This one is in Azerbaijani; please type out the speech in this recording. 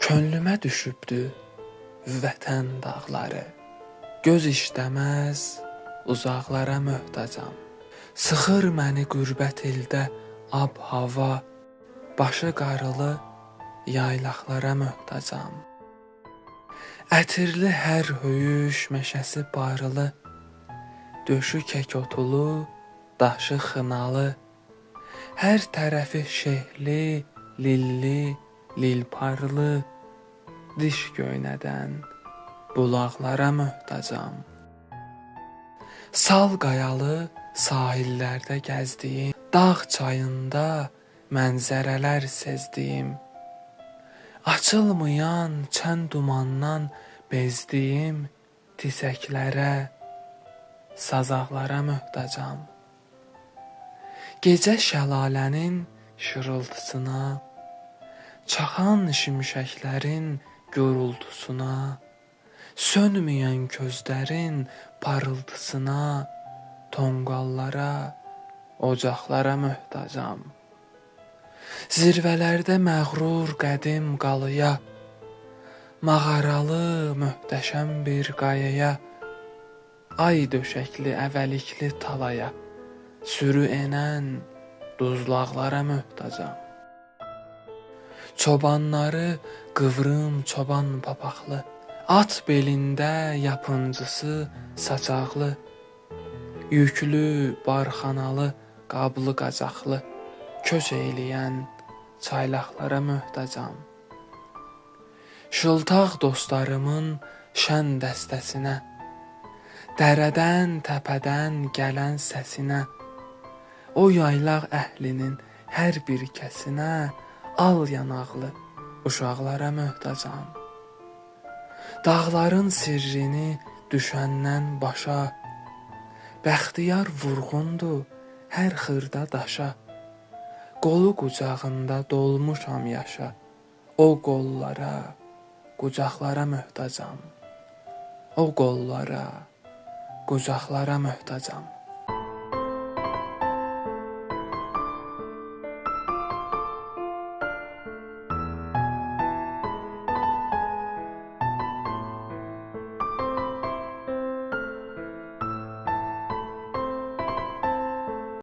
Könlümə düşübdü vətən dağları, göz işləməz uzaqlara möhtacam. Sıxır məni qürbət ildə ab-hava, başı qarılı yaylaqlara möhtacam. Ətirli hər höyüş meşəsi barılı, döşü kəkotulu, daşı xınalı, hər tərəfi şehli, lilli, lilparlı, diş göynədən bulaqlara möhtacam. Sal qayalı sahillərdə gəzdiyim, dağ çayında mənzərələr sezdiyim, açılmayan çən dumandan bezdiyim tisəklərə, sazaqlara möhtacam. Gecə şəlalənin şırıltısına, çaxan şimşəklərin gurultusuna, sönməyən közlərin parıltısına, tonqallara, ocaqlara möhtacam. Zirvələrdə məğrur qədim qalıya, mağaralı möhtəşəm bir qayaya, ay döşəkli əvəlikli talaya, sürü enən duzlaqlara möhtacam. Çobanları qıvrım çoban papaqlı, at belində yapıncısı saçaqlı, yüklü barxanalı qablı qacaqlı, köç eyləyən çaylaqlara möhtacam. Şıltaq dostlarımın şən dəstəsinə, dərədən təpədən gələn səsinə, o yaylaq əhlinin hər bir kəsinə, al yanaqlı uşaqlara möhtacam. Dağların sirrini düşəndən başa, bəxtiyar vurğundur hər xırda daşa, qolu qucağında dolmuşam yaşa, o qollara, qucaqlara möhtacam. O qollara, qucaqlara möhtacam.